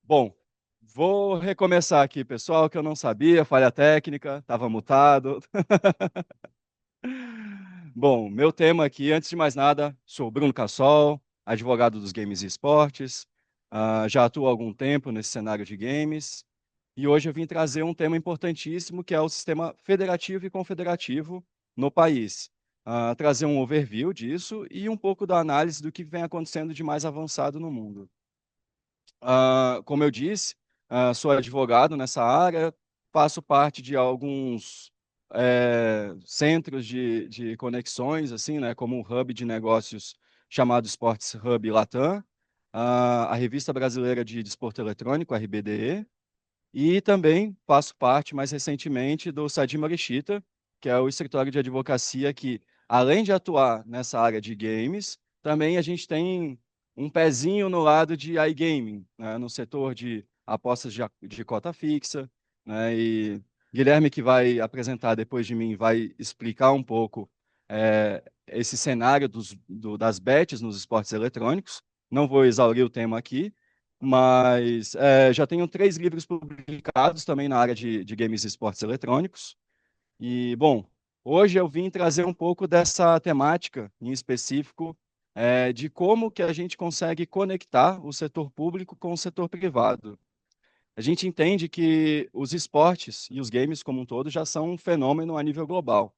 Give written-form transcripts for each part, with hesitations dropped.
Bom, vou recomeçar aqui, pessoal, que eu não sabia, falha técnica, estava mutado. Bom, meu tema aqui, antes de mais nada, sou Bruno Cassol, advogado dos games e esportes. Já atuo há algum tempo nesse cenário de games. E hoje eu vim trazer um tema importantíssimo, que é o sistema federativo e confederativo no país. Trazer um overview disso e um pouco da análise do que vem acontecendo de mais avançado no mundo. Como eu disse, sou advogado nessa área, faço parte de alguns centros de conexões, assim, né, como um hub de negócios chamado Sports Hub Latam, a Revista Brasileira de Desporto Eletrônico, RBDE, e também faço parte, mais recentemente, do Sadim Marechita, que é o escritório de advocacia que, além de atuar nessa área de games, também a gente tem um pezinho no lado de iGaming, né, no setor de apostas de cota fixa, né, e Guilherme, que vai apresentar depois de mim, vai explicar um pouco esse cenário das bets nos esportes eletrônicos. Não vou exaurir o tema aqui, mas já tenho 3 livros publicados também na área de games e esportes eletrônicos. E, bom, hoje eu vim trazer um pouco dessa temática em específico, de como que a gente consegue conectar o setor público com o setor privado. A gente entende que os esportes e os games como um todo já são um fenômeno a nível global,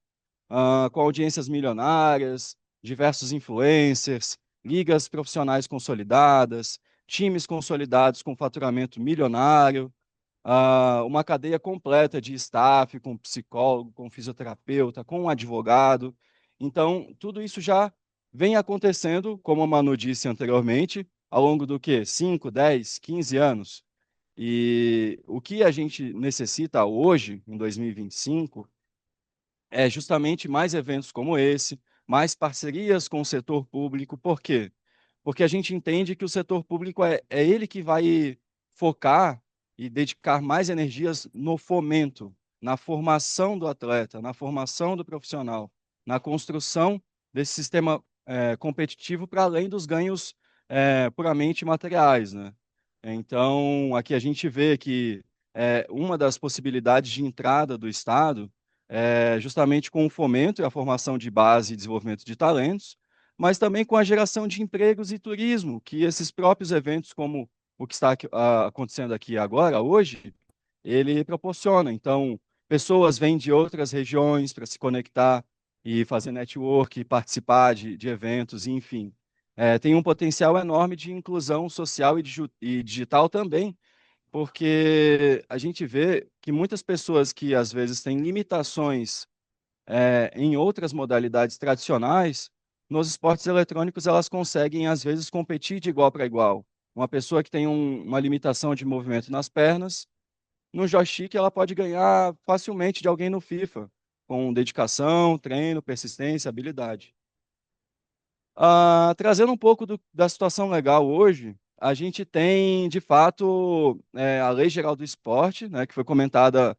com audiências milionárias, diversos influencers, ligas profissionais consolidadas, times consolidados com faturamento milionário, uma cadeia completa de staff, com psicólogo, com fisioterapeuta, com advogado. Então, tudo isso já vem acontecendo, como a Manu disse anteriormente, ao longo do quê? 5, 10, 15 anos. E o que a gente necessita hoje, em 2025, é justamente mais eventos como esse, mais parcerias com o setor público. Por quê? Porque a gente entende que o setor público é ele que vai focar e dedicar mais energias no fomento, na formação do atleta, na formação do profissional, na construção desse sistema competitivo para além dos ganhos puramente materiais, né? Então, aqui a gente vê que uma das possibilidades de entrada do Estado justamente com o fomento e a formação de base e desenvolvimento de talentos, mas também com a geração de empregos e turismo, que esses próprios eventos, como o que está acontecendo aqui agora, hoje, ele proporciona. Então, pessoas vêm de outras regiões para se conectar e fazer network, participar de eventos, enfim. Tem um potencial enorme de inclusão social e digital também, porque a gente vê que muitas pessoas que às vezes têm limitações em outras modalidades tradicionais, nos esportes eletrônicos elas conseguem às vezes competir de igual para igual. Uma pessoa que tem uma limitação de movimento nas pernas, no joystick ela pode ganhar facilmente de alguém no FIFA, com dedicação, treino, persistência, habilidade. Trazendo um pouco da situação legal hoje, a gente tem, de fato, a Lei Geral do Esporte, né, que foi comentada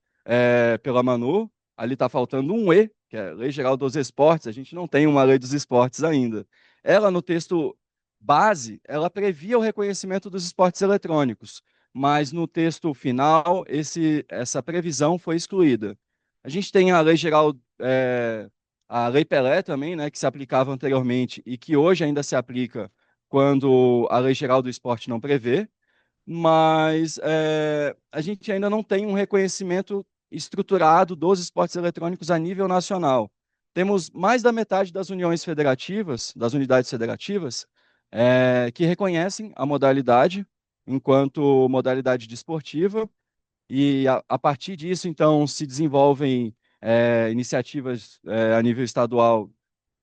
pela Manu. Ali está faltando um E, que é a Lei Geral dos Esportes. A gente não tem uma lei dos esportes ainda. Ela, no texto base, ela previa o reconhecimento dos esportes eletrônicos, mas no texto final, essa previsão foi excluída. A gente tem a Lei Geral a Lei Pelé também, né, que se aplicava anteriormente e que hoje ainda se aplica quando a Lei Geral do Esporte não prevê, mas a gente ainda não tem um reconhecimento estruturado dos esportes eletrônicos a nível nacional. Temos mais da metade das uniões federativas, das unidades federativas, que reconhecem a modalidade enquanto modalidade desportiva, e a partir disso, então, se desenvolvem iniciativas a nível estadual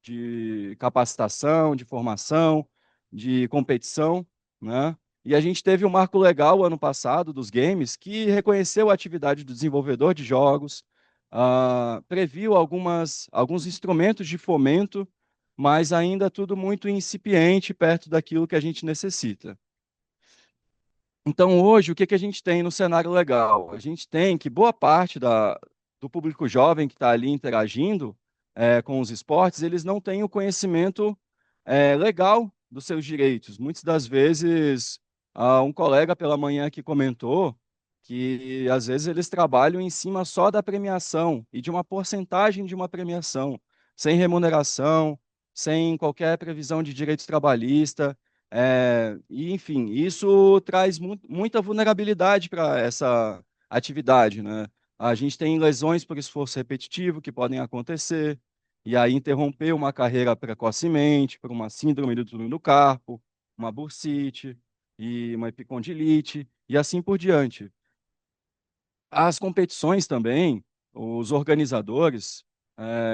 de capacitação, de formação, de competição, né? E a gente teve um marco legal ano passado dos games que reconheceu a atividade do desenvolvedor de jogos, previu alguns instrumentos de fomento, mas ainda tudo muito incipiente perto daquilo que a gente necessita. Então, hoje, o que a gente tem no cenário legal? A gente tem que boa parte do público jovem que está ali interagindo com os esportes, eles não têm o conhecimento legal dos seus direitos. Muitas das vezes, Um colega pela manhã que comentou que às vezes eles trabalham em cima só da premiação e de uma porcentagem de uma premiação, sem remuneração, sem qualquer previsão de direitos trabalhista. E, enfim, isso traz muita vulnerabilidade para essa atividade, né? A gente tem lesões por esforço repetitivo que podem acontecer, e aí interromper uma carreira precocemente por uma síndrome do túnel do carpo, uma bursite e uma epicondilite, e assim por diante. As competições também, os organizadores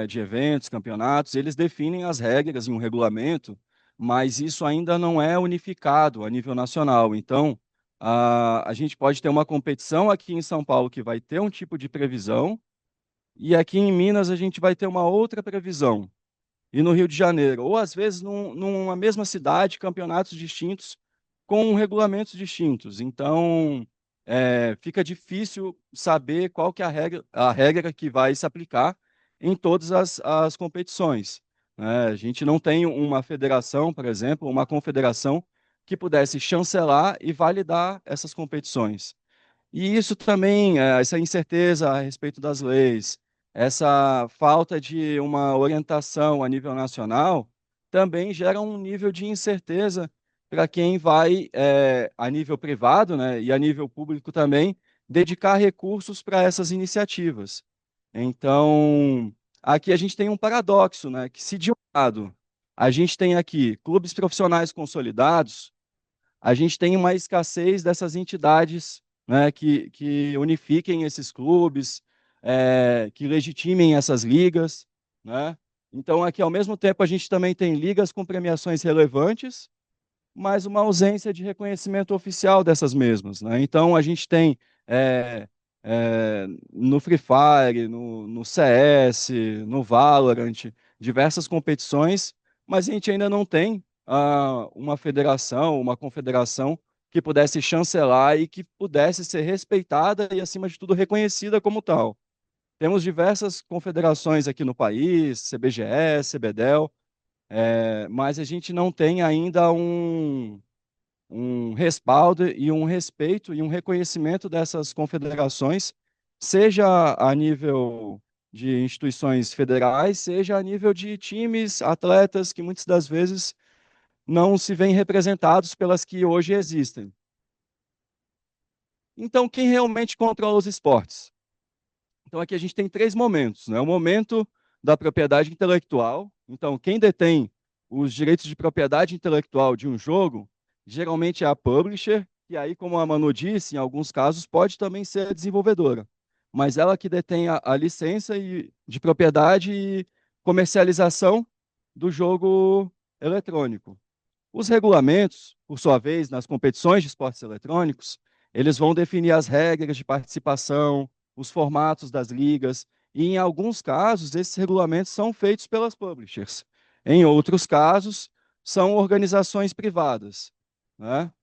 de eventos, campeonatos, eles definem as regras em um regulamento, mas isso ainda não é unificado a nível nacional. Então, a gente pode ter uma competição aqui em São Paulo que vai ter um tipo de previsão, e aqui em Minas a gente vai ter uma outra previsão e no Rio de Janeiro, ou às vezes numa mesma cidade, campeonatos distintos com regulamentos distintos. Então, fica difícil saber qual que é a regra que vai se aplicar em todas as competições, né? A gente não tem uma federação, por exemplo, uma confederação que pudesse chancelar e validar essas competições. E isso também, essa incerteza a respeito das leis, essa falta de uma orientação a nível nacional, também gera um nível de incerteza para quem vai, a nível privado, né, e a nível público também, dedicar recursos para essas iniciativas. Então, aqui a gente tem um paradoxo, né, que se de um lado a gente tem aqui clubes profissionais consolidados, a gente tem uma escassez dessas entidades, né, que unifiquem esses clubes, que legitimem essas ligas, né? Então, aqui, ao mesmo tempo, a gente também tem ligas com premiações relevantes, mas uma ausência de reconhecimento oficial dessas mesmas, né? Então, a gente tem no Free Fire, no CS, no Valorant, diversas competições, mas a gente ainda não tem uma federação, uma confederação que pudesse chancelar e que pudesse ser respeitada e, acima de tudo, reconhecida como tal. Temos diversas confederações aqui no país, CBGE, CBDEL, mas a gente não tem ainda um respaldo e um respeito e um reconhecimento dessas confederações, seja a nível de instituições federais, seja a nível de times, atletas que muitas das vezes não se veem representados pelas que hoje existem. Então, quem realmente controla os esportes? Então, aqui a gente tem três momentos, né? O momento da propriedade intelectual. Então, quem detém os direitos de propriedade intelectual de um jogo, geralmente é a publisher, e aí, como a Manu disse, em alguns casos pode também ser a desenvolvedora. Mas ela que detém a licença de propriedade e comercialização do jogo eletrônico. Os regulamentos, por sua vez, nas competições de esportes eletrônicos, eles vão definir as regras de participação, os formatos das ligas, e em alguns casos, esses regulamentos são feitos pelas publishers. Em outros casos, são organizações privadas, né?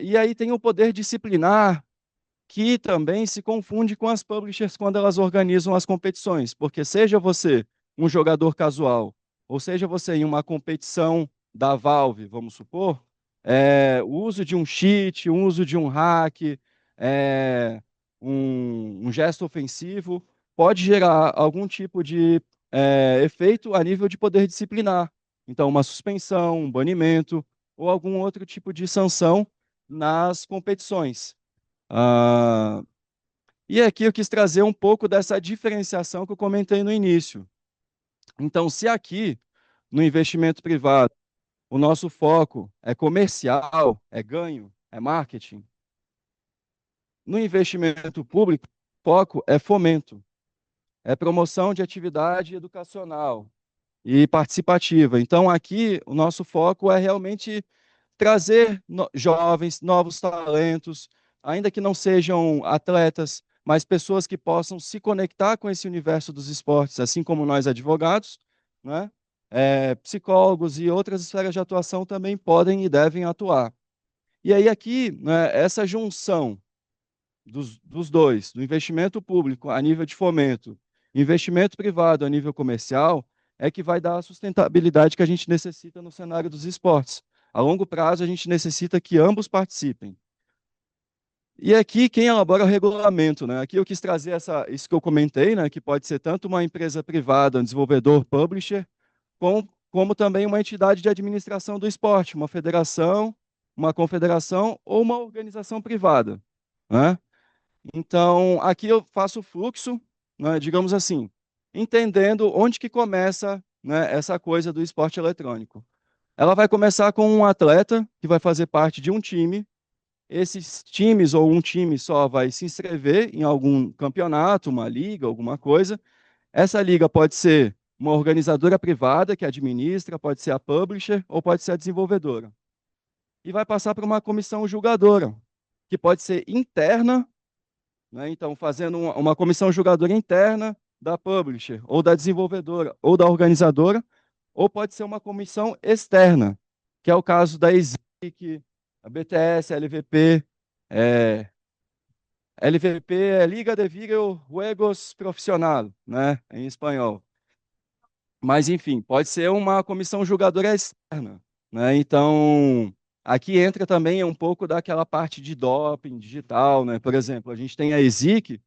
E aí tem o poder disciplinar, que também se confunde com as publishers quando elas organizam as competições, porque seja você um jogador casual, ou seja você em uma competição da Valve, vamos supor, o uso de um cheat, o uso de um hack, é, um gesto ofensivo, pode gerar algum tipo de efeito a nível de poder disciplinar. Então, uma suspensão, um banimento, ou algum outro tipo de sanção nas competições. Ah, e aqui eu quis trazer um pouco dessa diferenciação que eu comentei no início. Então, se aqui, no investimento privado, o nosso foco é comercial, é ganho, é marketing, no investimento público, o foco é fomento, é promoção de atividade educacional e participativa. Então, aqui, o nosso foco é realmente trazer jovens, novos talentos, ainda que não sejam atletas, mas pessoas que possam se conectar com esse universo dos esportes, assim como nós advogados, né? Psicólogos e outras esferas de atuação também podem e devem atuar. E aí aqui, né, essa junção dos dois, do investimento público a nível de fomento, investimento privado a nível comercial, é que vai dar a sustentabilidade que a gente necessita no cenário dos esportes. A longo prazo, a gente necessita que ambos participem. E aqui, quem elabora o regulamento, né? Aqui eu quis trazer isso que eu comentei, né? Que pode ser tanto uma empresa privada, um desenvolvedor, publisher, como também uma entidade de administração do esporte, uma federação, uma confederação ou uma organização privada, né? Então, aqui eu faço o fluxo, né, digamos assim, entendendo onde que começa, né, essa coisa do esporte eletrônico. Ela vai começar com um atleta que vai fazer parte de um time. Esses times ou um time só vai se inscrever em algum campeonato, uma liga, alguma coisa. Essa liga pode ser uma organizadora privada que administra, pode ser a publisher ou pode ser a desenvolvedora. E vai passar para uma comissão julgadora, que pode ser interna, né? Então, fazendo uma comissão julgadora interna da publisher, ou da desenvolvedora, ou da organizadora, ou pode ser uma comissão externa, que é o caso da ESIC, a BTS, a LVP. LVP é Liga de Videojuegos Profissional, né, em espanhol. Mas, enfim, pode ser uma comissão julgadora externa, né? Então, aqui entra também um pouco daquela parte de doping digital, né? Por exemplo, a gente tem a ESIC,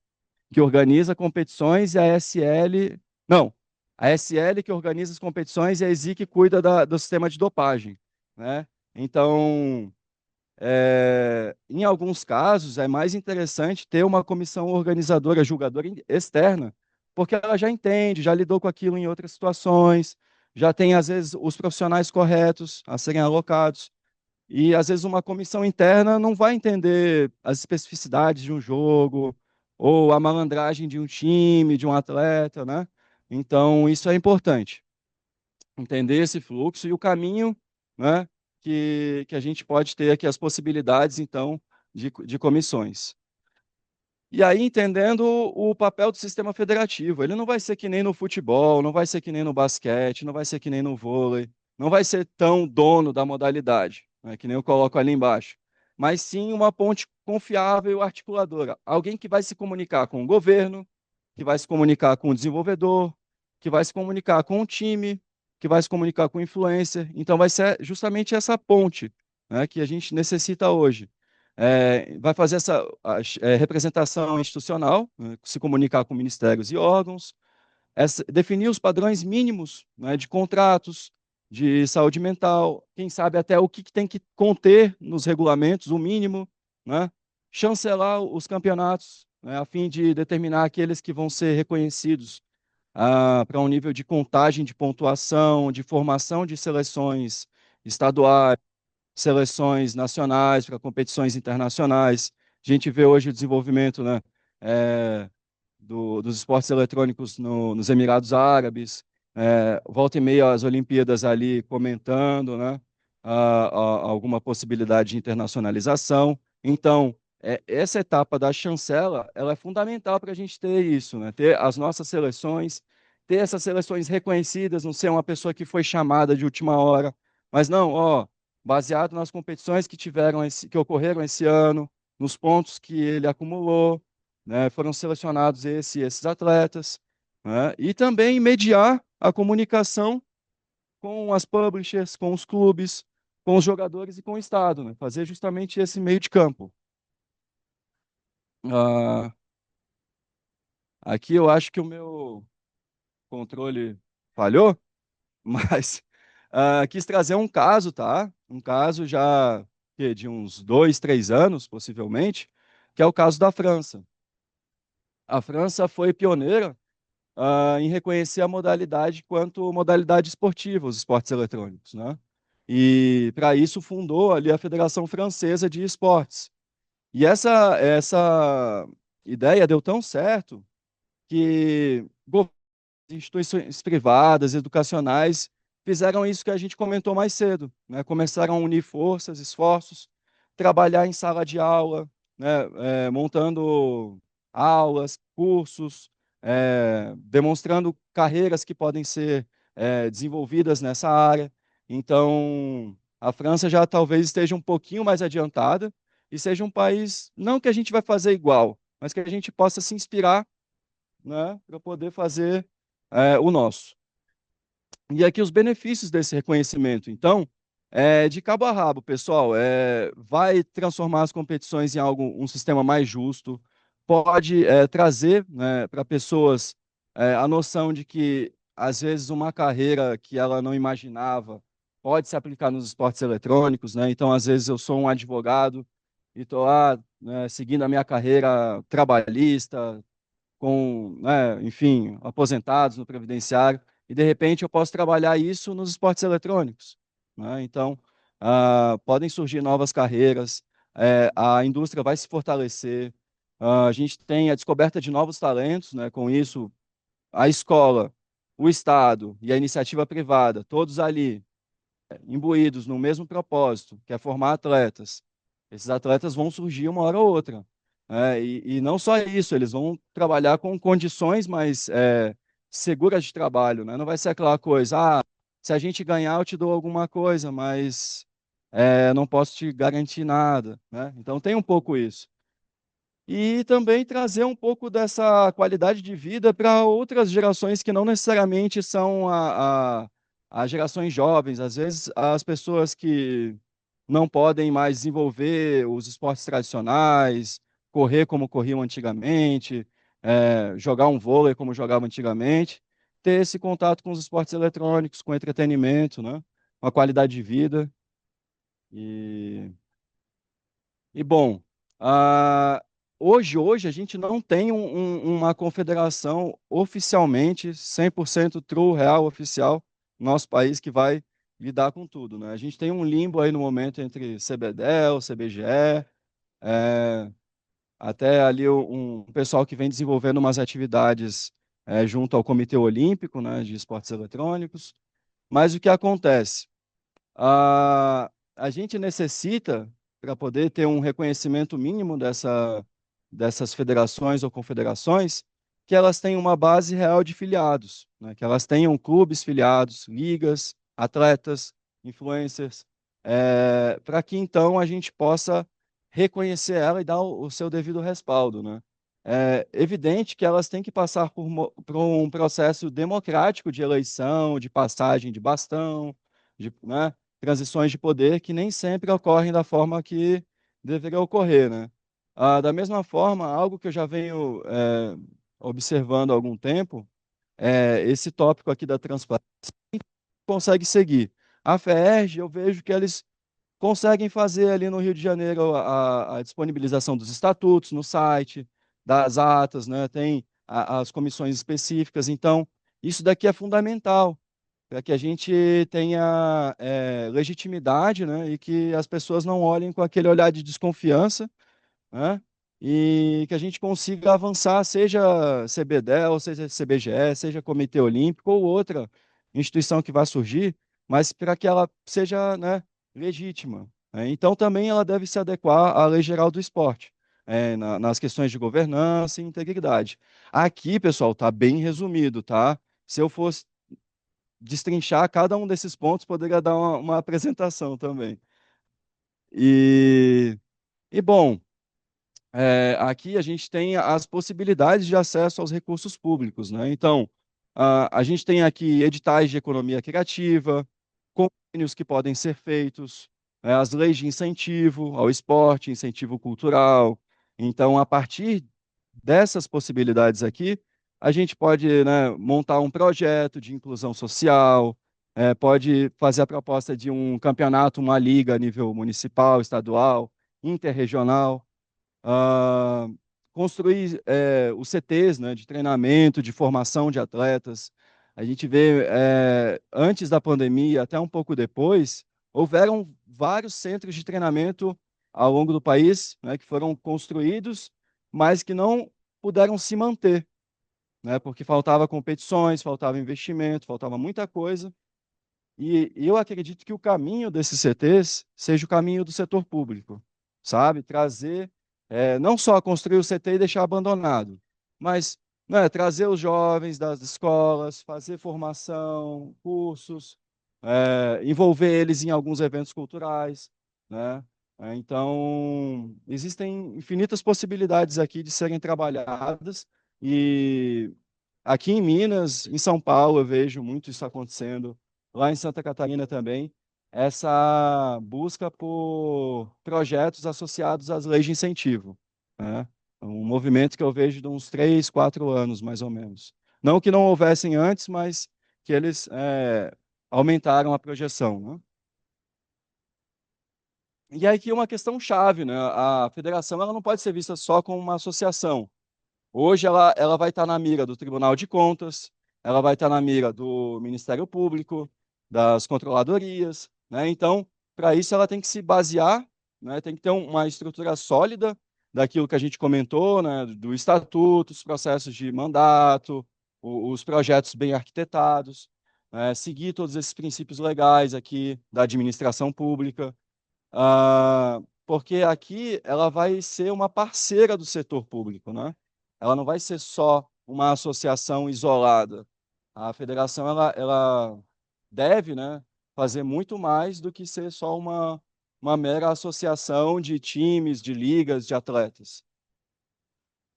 que organiza competições, e a SL. Não, a SL que organiza as competições e a ESIC que cuida do sistema de dopagem, né? Então, em alguns casos, é mais interessante ter uma comissão organizadora, julgadora externa, porque ela já entende, já lidou com aquilo em outras situações, já tem, às vezes, os profissionais corretos a serem alocados. E às vezes uma comissão interna não vai entender as especificidades de um jogo ou a malandragem de um time, de um atleta, né? Então, isso é importante, entender esse fluxo e o caminho, né, que a gente pode ter aqui, as possibilidades, então, de comissões. E aí, entendendo o papel do sistema federativo, ele não vai ser que nem no futebol, não vai ser que nem no basquete, não vai ser que nem no vôlei, não vai ser tão dono da modalidade, né, que nem eu coloco ali embaixo, mas sim uma ponte confiável e articuladora. Alguém que vai se comunicar com o governo, que vai se comunicar com o desenvolvedor, que vai se comunicar com o time, que vai se comunicar com o influencer. Então, vai ser justamente essa ponte, né, que a gente necessita hoje. Vai fazer essa representação institucional, né, se comunicar com ministérios e órgãos, definir os padrões mínimos, né, de contratos, de saúde mental, quem sabe até o que tem que conter nos regulamentos, o mínimo, né, chancelar os campeonatos, né, a fim de determinar aqueles que vão ser reconhecidos para um nível de contagem de pontuação, de formação de seleções estaduais, seleções nacionais, para competições internacionais. A gente vê hoje o desenvolvimento, né, é, dos esportes eletrônicos nos Emirados Árabes, volta e meia as Olimpíadas ali comentando, né, alguma possibilidade de internacionalização. Então, essa etapa da chancela, ela é fundamental para a gente ter isso, né, ter as nossas seleções, ter essas seleções reconhecidas, não ser uma pessoa que foi chamada de última hora, mas não, ó, baseado nas competições que ocorreram esse ano, nos pontos que ele acumulou, né, foram selecionados esses atletas, né, e também mediar a comunicação com as publishers, com os clubes, com os jogadores e com o Estado, né, fazer justamente esse meio de campo. Ah, aqui eu acho que o meu controle falhou, mas quis trazer um caso, tá? Um caso já de uns 2, 3 anos, possivelmente, que é o caso da França. A França foi pioneira em reconhecer a modalidade quanto modalidade esportiva, os esportes eletrônicos, né? E para isso fundou ali a Federação Francesa de Esportes. E essa ideia deu tão certo que instituições privadas, educacionais, fizeram isso que a gente comentou mais cedo, né? Começaram a unir forças, esforços, trabalhar em sala de aula, né? Montando aulas, cursos, demonstrando carreiras que podem ser desenvolvidas nessa área. Então, a França já talvez esteja um pouquinho mais adiantada e seja um país, não que a gente vai fazer igual, mas que a gente possa se inspirar, né, para poder fazer o nosso. E aqui os benefícios desse reconhecimento. Então, De cabo a rabo, pessoal. Vai transformar as competições em algo, um sistema mais justo, pode trazer, né, para pessoas a noção de que, às vezes, uma carreira que ela não imaginava pode se aplicar nos esportes eletrônicos, né? Então, às vezes, eu sou um advogado e estou lá, né, seguindo a minha carreira trabalhista, com, né, enfim, aposentados no previdenciário, e de repente eu posso trabalhar isso nos esportes eletrônicos, né? Então, podem surgir novas carreiras, a indústria vai se fortalecer, a gente tem a descoberta de novos talentos, né? Com isso, a escola, o Estado e a iniciativa privada, todos ali imbuídos no mesmo propósito, que é formar atletas. Esses atletas vão surgir uma hora ou outra, né? E não só isso, eles vão trabalhar com condições mais seguras de trabalho, né? Não vai ser aquela coisa, se a gente ganhar, eu te dou alguma coisa, mas não posso te garantir nada, né? Então tem um pouco isso. E também trazer um pouco dessa qualidade de vida para outras gerações que não necessariamente são as gerações jovens. Às vezes, as pessoas que não podem mais desenvolver os esportes tradicionais, correr como corriam antigamente, jogar um vôlei como jogavam antigamente, ter esse contato com os esportes eletrônicos, com entretenimento, né? Uma qualidade de vida. E bom, ah, hoje a gente não tem uma confederação oficialmente 100% true, real, oficial, no nosso país que vai lidar com tudo, né? A gente tem um limbo aí no momento entre CBDEL, CBGE, é, até ali um pessoal que vem desenvolvendo umas atividades junto ao Comitê Olímpico, né, de esportes eletrônicos. Mas o que acontece? A gente necessita, para poder ter um reconhecimento mínimo dessas federações ou confederações, que elas tenham uma base real de filiados, né? Que elas tenham clubes filiados, ligas, atletas, influencers, para que então a gente possa reconhecer ela e dar o seu devido respaldo, né? É evidente que elas têm que passar por um processo democrático de eleição, de passagem de bastão, né, transições de poder que nem sempre ocorrem da forma que deveria ocorrer, né? Da mesma forma, algo que eu já venho observando há algum tempo, esse tópico aqui da transparência consegue seguir. A FERJ, eu vejo que eles conseguem fazer ali no Rio de Janeiro a disponibilização dos estatutos no site, das atas, né? Tem as comissões específicas. Então, isso daqui é fundamental para que a gente tenha legitimidade, né? E que as pessoas não olhem com aquele olhar de desconfiança, né? E que a gente consiga avançar, seja CBDEL, seja CBGE, seja Comitê Olímpico ou outra instituição que vai surgir, mas para que ela seja, né, legítima, né? Então também ela deve se adequar à Lei Geral do Esporte, nas questões de governança e integridade. Aqui, pessoal, está bem resumido, tá? Se eu fosse destrinchar cada um desses pontos, poderia dar uma apresentação também. E, bom, aqui a gente tem as possibilidades de acesso aos recursos públicos, né? Então, a gente tem aqui editais de economia criativa, convênios que podem ser feitos, as leis de incentivo ao esporte, incentivo cultural. Então, a partir dessas possibilidades aqui, a gente pode, né, montar um projeto de inclusão social, pode fazer a proposta de um campeonato, uma liga a nível municipal, estadual, interregional, ah, construir os CTs, né, de treinamento, de formação de atletas. A gente vê, antes da pandemia, até um pouco depois, houveram vários centros de treinamento ao longo do país, né, que foram construídos, mas que não puderam se manter, né, porque faltava competições, faltava investimento, faltava muita coisa. E eu acredito que o caminho desses CTs seja o caminho do setor público, sabe? Trazer, não só construir o CT e deixar abandonado, mas, né, trazer os jovens das escolas, fazer formação, cursos, envolver eles em alguns eventos culturais, né? Então, existem infinitas possibilidades aqui de serem trabalhadas e aqui em Minas, em São Paulo, eu vejo muito isso acontecendo, lá em Santa Catarina também. essa busca por projetos associados às leis de incentivo, né? Um movimento que eu vejo de uns 3, 4 anos, mais ou menos. Não que não houvessem antes, mas que eles aumentaram a projeção, né? E aí que é uma questão chave, né? A federação ela não pode ser vista só como uma associação. Hoje ela vai estar na mira do Tribunal de Contas, ela vai estar na mira do Ministério Público, das controladorias, né? Então, para isso ela tem que se basear, né? Tem que ter uma estrutura sólida daquilo que a gente comentou, né? Do estatuto, os processos de mandato, os projetos bem arquitetados, né? Seguir todos esses princípios legais aqui da administração pública. Porque aqui ela vai ser uma parceira do setor público, né? Ela não vai ser só uma associação isolada. A federação ela deve, né, fazer muito mais do que ser só uma mera associação de times, de ligas, de atletas.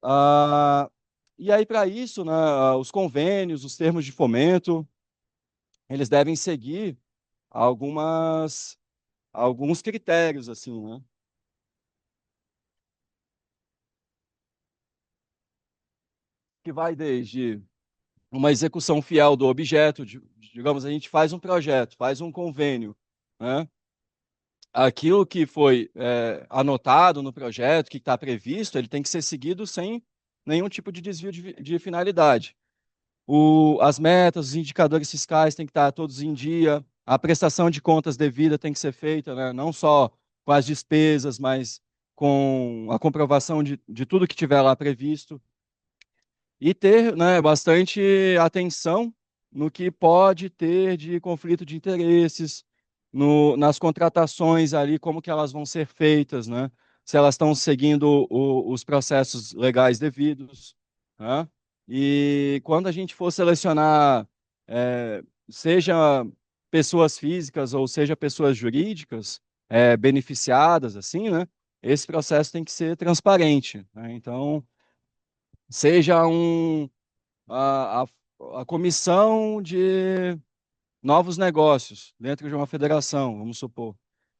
Ah, e aí, para isso, né, os convênios, os termos de fomento, eles devem seguir alguns critérios, assim, né? Que vai desde uma execução fiel do objeto, digamos, a gente faz um projeto, faz um convênio, né? Aquilo que foi anotado no projeto, que está previsto, ele tem que ser seguido sem nenhum tipo de desvio de finalidade. As metas, os indicadores fiscais têm que estar todos em dia, a prestação de contas devida tem que ser feita, né? Não só com as despesas, mas com a comprovação de tudo que tiver lá previsto. E ter, né, bastante atenção no que pode ter de conflito de interesses, nas contratações ali, como que elas vão ser feitas, né? Se elas estão seguindo os processos legais devidos, né? E quando a gente for selecionar, seja pessoas físicas ou seja pessoas jurídicas, beneficiadas, assim, né? Esse processo tem que ser transparente, né? Então, seja a comissão de novos negócios dentro de uma federação, vamos supor.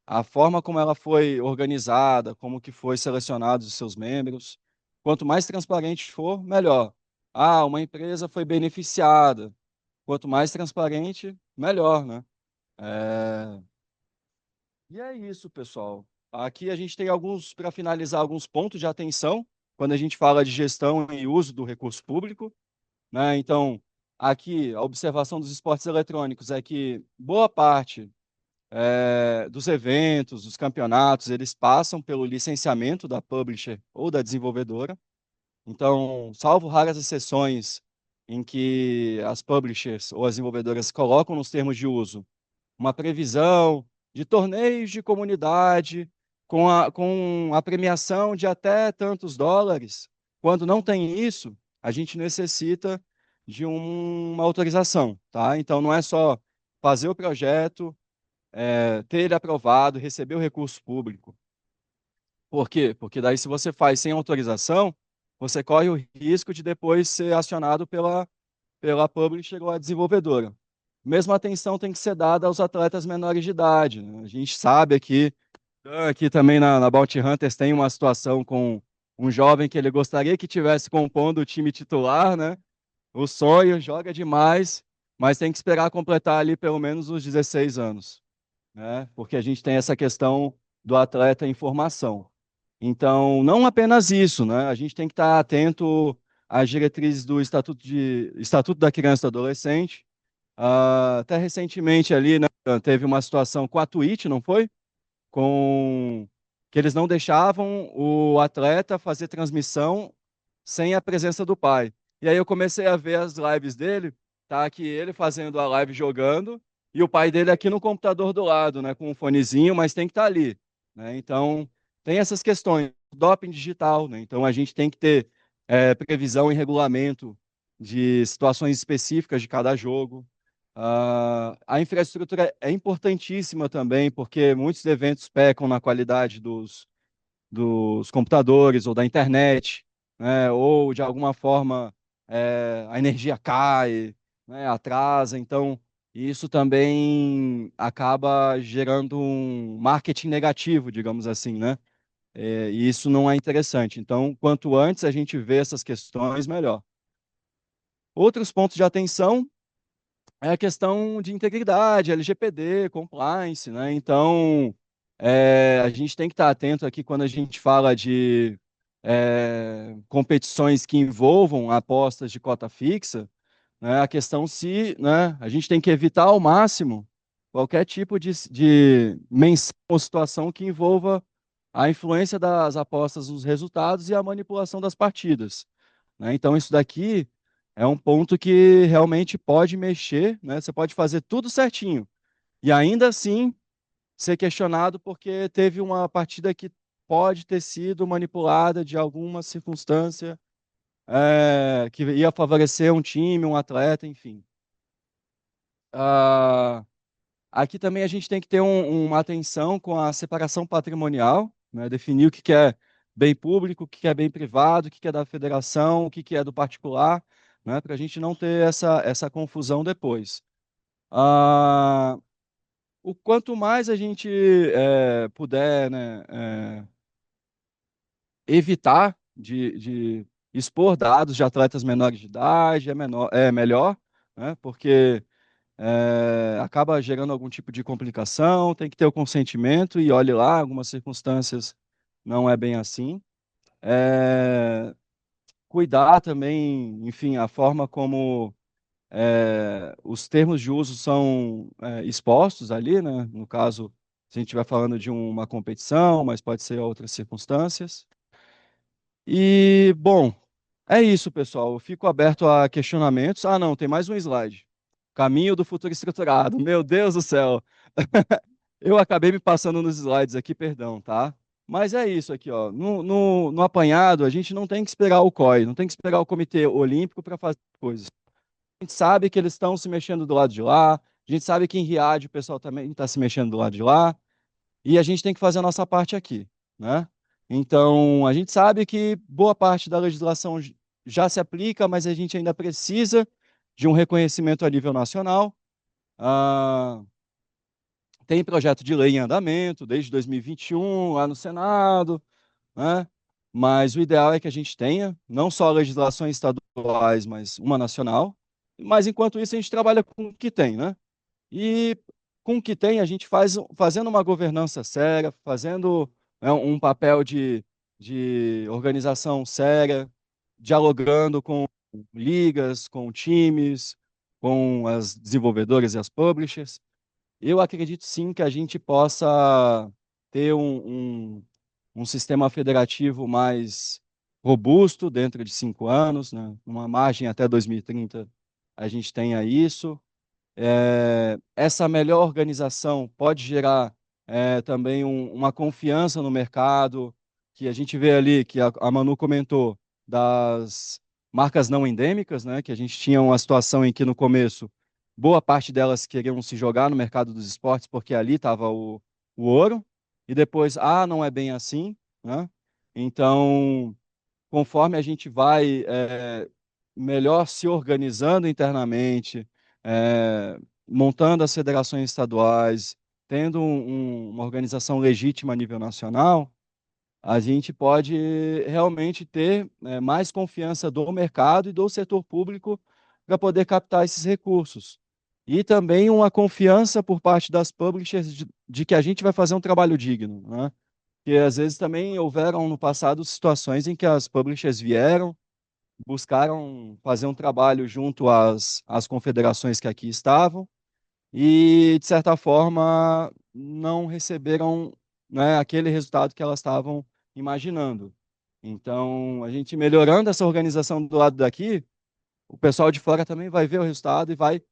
A forma como ela foi organizada, como que foi selecionados os seus membros, quanto mais transparente for, melhor. Ah, uma empresa foi beneficiada. Quanto mais transparente, melhor, né? É, E é isso, pessoal. Aqui a gente tem para finalizar, alguns pontos de atenção quando a gente fala de gestão e uso do recurso público, né? Então, aqui, a observação dos esportes eletrônicos é que boa parte dos eventos, dos campeonatos, eles passam pelo licenciamento da publisher ou da desenvolvedora. Então, salvo raras exceções em que as publishers ou as desenvolvedoras colocam nos termos de uso uma previsão de torneios de comunidade com a premiação de até tantos dólares. Quando não tem isso, a gente necessita de uma autorização, tá? Então não é só fazer o projeto, ter ele aprovado, receber o recurso público. Por quê? Porque daí se você faz sem autorização, você corre o risco de depois ser acionado pela publisher ou a desenvolvedora. Mesma atenção tem que ser dada aos atletas menores de idade, né? A gente sabe aqui também na Bounty Hunters tem uma situação com um jovem que ele gostaria que tivesse compondo o time titular, né? O sonho, joga demais, mas tem que esperar completar ali pelo menos os 16 anos, né? Porque a gente tem essa questão do atleta em formação. Então, não apenas isso, né? A gente tem que estar atento às diretrizes do Estatuto da Criança e do Adolescente. Até recentemente ali, né, teve uma situação com a Twitch, não foi? Com que eles não deixavam o atleta fazer transmissão sem a presença do pai. E aí eu comecei a ver as lives dele, tá aqui ele fazendo a live jogando e o pai dele aqui no computador do lado, né, com um fonezinho, mas tem que estar ali, né? Então, tem essas questões, doping digital, né? Então a gente tem que ter previsão e regulamento de situações específicas de cada jogo. A infraestrutura é importantíssima também, porque muitos eventos pecam na qualidade dos computadores ou da internet, né? Ou de alguma forma a energia cai, né? Atrasa. Então, E isso também acaba gerando um marketing negativo, digamos assim, né? E isso não é interessante. Então, quanto antes a gente vê essas questões, melhor. Outros pontos de atenção é a questão de integridade, LGPD, compliance, né? Então, a gente tem que estar atento aqui quando a gente fala de competições que envolvam apostas de cota fixa, né? A questão se, né, a gente tem que evitar ao máximo qualquer tipo de menção ou situação que envolva a influência das apostas nos resultados e a manipulação das partidas, né? Então, isso daqui é um ponto que realmente pode mexer, né? Você pode fazer tudo certinho e ainda assim ser questionado porque teve uma partida que pode ter sido manipulada de alguma circunstância que ia favorecer um time, um atleta, enfim. Ah, aqui também a gente tem que ter uma atenção com a separação patrimonial, né? Definir o que que é bem público, o que que é bem privado, o que que é da federação, o que que é do particular, né? Para a gente não ter essa confusão depois. Ah, o quanto mais a gente puder, né, evitar de expor dados de atletas menores de idade, é melhor, né? Porque acaba gerando algum tipo de complicação, tem que ter o consentimento, e olhe lá, algumas circunstâncias não é bem assim. É, cuidar também, enfim, a forma como os termos de uso são expostos ali, né? No caso, se a gente estiver falando de uma competição, mas pode ser outras circunstâncias. E, bom, é isso, pessoal. Eu fico aberto a questionamentos. Ah, não, tem mais um slide. Caminho do futuro estruturado. Meu Deus do céu. Eu acabei me passando nos slides aqui, perdão, tá? Mas é isso aqui, ó. No apanhado, a gente não tem que esperar o COI, não tem que esperar o Comitê Olímpico para fazer coisas. A gente sabe que eles estão se mexendo do lado de lá, a gente sabe que em Riad o pessoal também está se mexendo do lado de lá, e a gente tem que fazer a nossa parte aqui, né? Então, a gente sabe que boa parte da legislação já se aplica, mas a gente ainda precisa de um reconhecimento a nível nacional. Ah, tem projeto de lei em andamento desde 2021 lá no Senado, né? Mas o ideal é que a gente tenha não só legislações estaduais, mas uma nacional. Mas enquanto isso, a gente trabalha com o que tem, né? E com o que tem, a gente fazendo uma governança séria, fazendo um papel de organização séria, dialogando com ligas, com times, com as desenvolvedoras e as publishers. Eu acredito sim que a gente possa ter um sistema federativo mais robusto dentro de 5 anos, né? Uma margem até 2030, a gente tenha isso. Essa melhor organização pode gerar também uma confiança no mercado, que a gente vê ali, que a Manu comentou, das marcas não endêmicas, né? Que a gente tinha uma situação em que no começo boa parte delas queriam se jogar no mercado dos esportes porque ali estava o ouro, e depois, não é bem assim, né? Então, conforme a gente vai melhor se organizando internamente, montando as federações estaduais, tendo uma organização legítima a nível nacional, a gente pode realmente ter mais confiança do mercado e do setor público para poder captar esses recursos. E também uma confiança por parte das publishers de que a gente vai fazer um trabalho digno, né? Porque às vezes também houveram no passado situações em que as publishers vieram, buscaram fazer um trabalho junto às confederações que aqui estavam e, de certa forma, não receberam, né, aquele resultado que elas estavam imaginando. Então, a gente melhorando essa organização do lado daqui, o pessoal de fora também vai ver o resultado e vai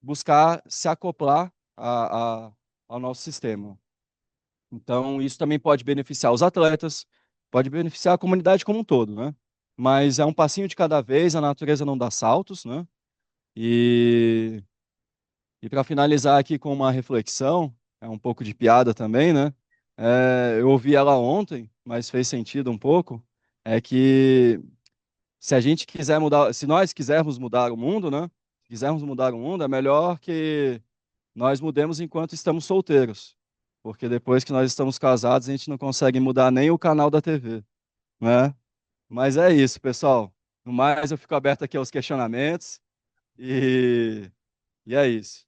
buscar se acoplar ao nosso sistema. Então, isso também pode beneficiar os atletas, pode beneficiar a comunidade como um todo, né? Mas é um passinho de cada vez, a natureza não dá saltos, né? E, e para finalizar aqui com uma reflexão, é um pouco de piada também, né? Eu ouvi ela ontem, mas fez sentido um pouco, é que se a gente quiser mudar, se nós quisermos mudar o mundo, né? Se quisermos mudar o mundo, é melhor que nós mudemos enquanto estamos solteiros, porque depois que nós estamos casados, a gente não consegue mudar nem o canal da TV, né? Mas é isso, pessoal. No mais, eu fico aberto aqui aos questionamentos e, e é isso.